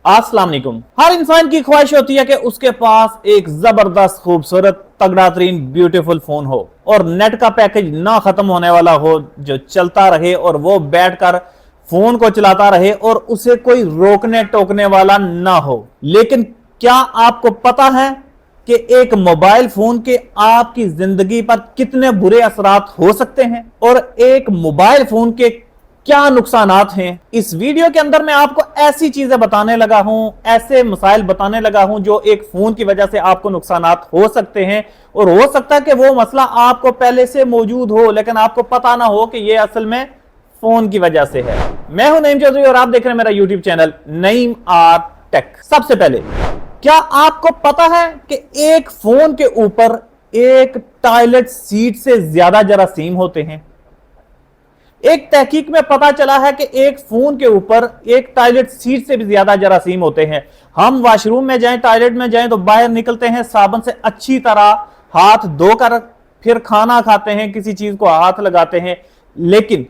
अस्सलाम वालेकुम। हर इंसान की ख्वाहिश होती है कि उसके पास एक जबरदस्त खूबसूरत तगड़ा तरीन ब्यूटीफुल फोन हो और नेट का पैकेज ना खत्म होने वाला हो, जो चलता रहे और वो बैठकर फोन को चलाता रहे और उसे कोई रोकने टोकने वाला ना हो। लेकिन क्या आपको पता है कि एक मोबाइल फोन के आपकी जिंदगी पर कितने बुरे असरात हो सकते हैं और एक मोबाइल फोन के क्या नुकसानात हैं? इस वीडियो के अंदर मैं आपको ऐसी चीजें बताने लगा हूं, ऐसे मसाइल बताने लगा हूं जो एक फोन की वजह से आपको नुकसानात हो सकते हैं और हो सकता है कि वो मसला आपको पहले से मौजूद हो लेकिन आपको पता ना हो कि ये असल में फोन की वजह से है। मैं हूं नईम चौधरी और आप देख रहे हैं मेरा YouTube channel Naeem R tech. सबसे पहले, क्या आपको पता है कि एक फोन के ऊपर एक टॉयलेट सीट से ज्यादा जरासीम होते हैं? एक तहकीक में पता चला है कि एक फोन के ऊपर एक टॉयलेट सीट से भी ज्यादा जरासीम होते हैं। हम वॉशरूम में जाएं, टॉयलेट में जाएं तो बाहर निकलते हैं, साबुन से अच्छी तरह हाथ धोकर फिर खाना खाते हैं, किसी चीज को हाथ लगाते हैं, लेकिन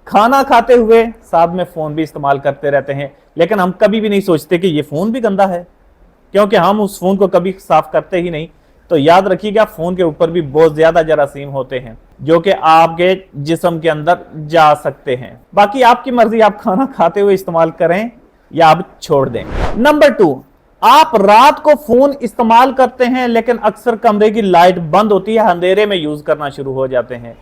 खाना खाते हुए साथ में फोन भी इस्तेमाल करते रहते हैं। लेकिन हम कभी भी नहीं सोचते कि ये फोन भी गंदा है, क्योंकि हम उस फोन को कभी साफ करते ही नहीं। तो याद रखिएगा, फोन के ऊपर भी बहुत ज्यादा जरासीम होते हैं जो कि आपके जिस्म के अंदर जा सकते हैं। बाकी आपकी मर्जी, आप खाना खाते हुए इस्तेमाल करें या आप छोड़ दें। नंबर 2, आप रात को फोन इस्तेमाल करते हैं लेकिन अक्सर कमरे की लाइट बंद होती है, अंधेरे में यूज करना शुरू हो जाते हैं,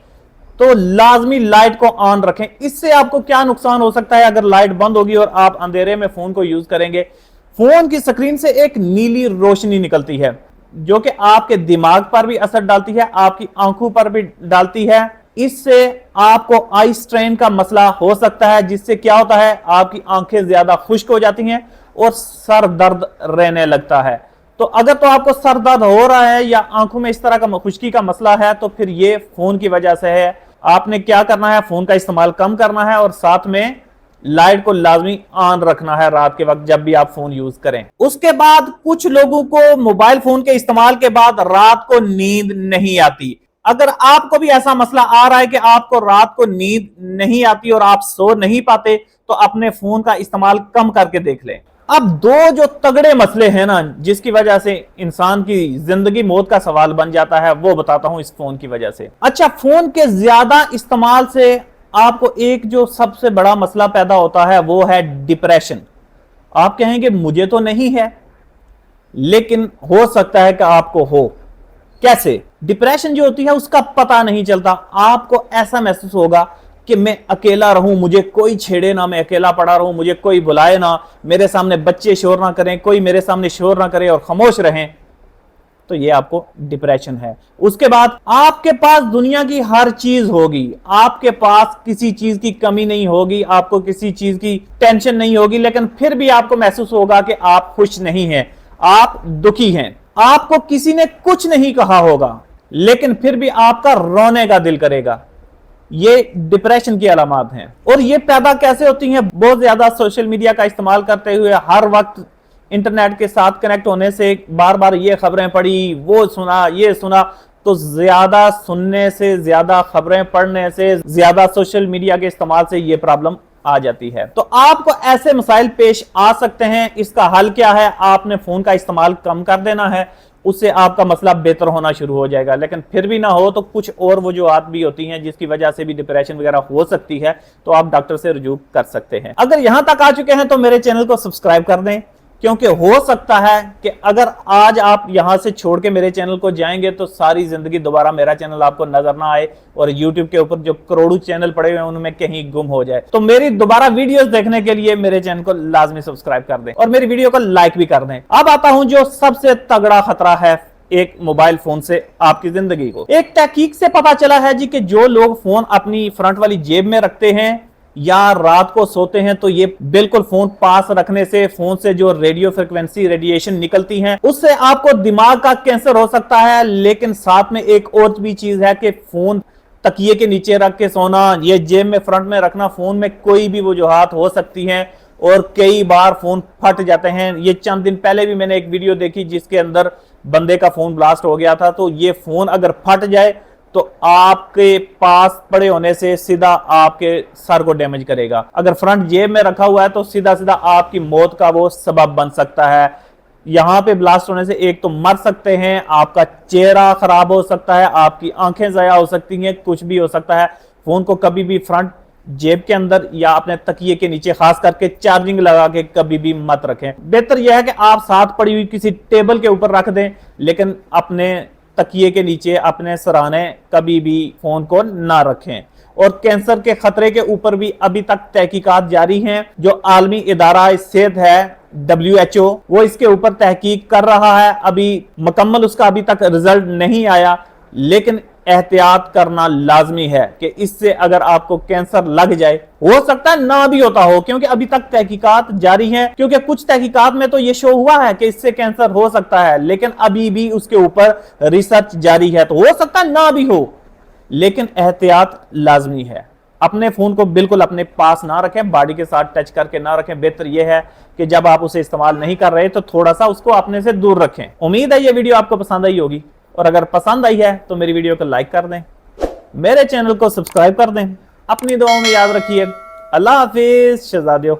तो लाजमी लाइट को ऑन रखें। इससे आपको क्या नुकसान हो सकता है? अगर लाइट बंद होगी और आप अंधेरे में फोन को यूज करेंगे, फोन की स्क्रीन से एक नीली रोशनी निकलती है जो कि आपके दिमाग पर भी असर डालती है, आपकी आंखों पर भी डालती है। इससे आपको आई स्ट्रेन का मसला हो सकता है, जिससे क्या होता है, आपकी आंखें ज्यादा खुश्क हो जाती हैं और सर दर्द रहने लगता है। तो अगर तो आपको सर दर्द हो रहा है या आंखों में इस तरह का खुश्की का मसला है तो फिर ये फोन की वजह से है। आपने क्या करना है, फोन का इस्तेमाल कम करना है और साथ में लाइट को लाजमी ऑन रखना है रात के वक्त जब भी आप फोन यूज करें। उसके बाद कुछ लोगों को मोबाइल फोन के इस्तेमाल के बाद रात को नींद नहीं आती। अगर आपको भी ऐसा मसला आ रहा है कि आपको रात को नींद नहीं आती और आप सो नहीं पाते, तो अपने फोन का इस्तेमाल कम करके देख लें। अब दो जो तगड़े मसले हैं ना, जिसकी वजह से इंसान की जिंदगी मौत का सवाल बन जाता है, वो बताता हूं इस फोन की वजह से। अच्छा, फोन के ज्यादा इस्तेमाल से आपको एक जो सबसे बड़ा मसला पैदा होता है वो है डिप्रेशन। आप कहेंगे मुझे तो नहीं है, लेकिन हो सकता है कि आपको हो। कैसे? डिप्रेशन जो होती है उसका पता नहीं चलता। आपको ऐसा महसूस होगा कि मैं अकेला रहूं, मुझे कोई छेड़े ना, मैं अकेला पड़ा रहूं, मुझे कोई बुलाए ना, मेरे सामने बच्चे शोर ना करें, कोई मेरे सामने शोर ना करे और खामोश रहें, तो ये आपको डिप्रेशन है। उसके बाद आपके पास दुनिया की हर चीज होगी, आपके पास किसी चीज की कमी नहीं होगी, आपको किसी चीज की टेंशन नहीं होगी, लेकिन फिर भी आपको महसूस होगा कि आप खुश नहीं हैं, आप दुखी हैं। आपको किसी ने कुछ नहीं कहा होगा लेकिन फिर भी आपका रोने का दिल करेगा। ये डिप्रेशन की अलामत हैं। और ये पैदा कैसे होती हैं? बहुत ज्यादा सोशल मीडिया का इस्तेमाल करते हुए, हर वक्त इंटरनेट के साथ कनेक्ट होने से, बार बार ये खबरें पढ़ी, वो सुना, ये सुना, तो ज्यादा सुनने से, ज्यादा खबरें पढ़ने से, ज्यादा सोशल मीडिया के इस्तेमाल से ये प्रॉब्लम आ जाती है। तो आपको ऐसे मसाइल पेश आ सकते हैं। इसका हल क्या है? आपने फोन का इस्तेमाल कम कर देना है, उससे आपका मसला बेहतर होना शुरू हो जाएगा। लेकिन फिर भी ना हो तो कुछ और वजूहात भी होती हैं जिसकी वजह से भी डिप्रेशन वगैरह हो सकती है, तो आप डॉक्टर से रुजू कर सकते हैं। अगर यहां तक आ चुके हैं तो मेरे चैनल को सब्सक्राइब कर दें, क्योंकि हो सकता है कि अगर आज आप यहां से छोड़ के मेरे चैनल को जाएंगे तो सारी जिंदगी दोबारा मेरा चैनल आपको नजर ना आए और YouTube के ऊपर जो करोड़ों चैनल पड़े हुए हैं उनमें कहीं गुम हो जाए। तो मेरी दोबारा वीडियोस देखने के लिए मेरे चैनल को लाजमी सब्सक्राइब कर दें और मेरी वीडियो को लाइक भी कर दें। अब आता हूं जो सबसे तगड़ा खतरा है एक मोबाइल फोन से आपकी जिंदगी को। एक तहकीक से पता चला है जी कि जो लोग फोन अपनी फ्रंट वाली जेब में रखते हैं या रात को सोते हैं, तो ये बिल्कुल फोन पास रखने से फोन से जो रेडियो फ्रिक्वेंसी रेडिएशन निकलती है उससे आपको दिमाग का कैंसर हो सकता है। लेकिन साथ में एक और भी चीज है कि फोन तकिए के नीचे रख के सोना, ये जेब में फ्रंट में रखना, फोन में कोई भी वजूहात हो सकती हैं और कई बार फोन फट जाते हैं। ये चंद दिन पहले भी मैंने एक वीडियो देखी जिसके अंदर बंदे का फोन ब्लास्ट हो गया था। तो ये फोन अगर फट जाए तो आपके पास पड़े होने से सीधा आपके सर को डैमेज करेगा। अगर फ्रंट जेब में रखा हुआ है तो सीधा सीधा आपकी मौत का वो सबब बन सकता है। यहां पे ब्लास्ट होने से एक तो मर सकते हैं, आपका चेहरा खराब हो सकता है, आपकी आंखें ज़ाया हो सकती हैं, कुछ भी हो सकता है। फोन को कभी भी फ्रंट जेब के अंदर या अपने तकिए के नीचे खास करके चार्जिंग लगा के कभी भी मत रखें। बेहतर यह है कि आप साथ पड़ी हुई किसी टेबल के ऊपर रख दें, लेकिन अपने तकिए के नीचे अपने सराहने कभी भी फोन को ना रखें। और कैंसर के खतरे के ऊपर भी अभी तक तहकीकात जारी हैं। जो आलमी इदारा सेहत है WHO, वो इसके ऊपर तहकीक कर रहा है। अभी मुकम्मल उसका अभी तक रिजल्ट नहीं आया, लेकिन एहतियात करना लाजमी है कि इससे अगर आपको कैंसर लग जाए, हो सकता है ना भी होता हो, क्योंकि अभी तक तहकीकात जारी हैं। क्योंकि कुछ तहकीकात में तो ये शो हुआ है कि इससे कैंसर हो सकता है, लेकिन अभी भी उसके ऊपर रिसर्च जारी है, तो हो सकता है ना भी हो, लेकिन एहतियात लाजमी है। अपने फोन को बिल्कुल अपने पास ना रखें, बॉडी के साथ टच करके ना रखें। बेहतर यह है कि जब आप उसे इस्तेमाल नहीं कर रहे तो थोड़ा सा उसको अपने से दूर रखें। उम्मीद है ये वीडियो आपको पसंद आई होगी, और अगर पसंद आई है तो मेरी वीडियो को लाइक कर दें, मेरे चैनल को सब्सक्राइब कर दें। अपनी दुआओं में याद रखिए। अल्लाह हाफिज शहजादियों।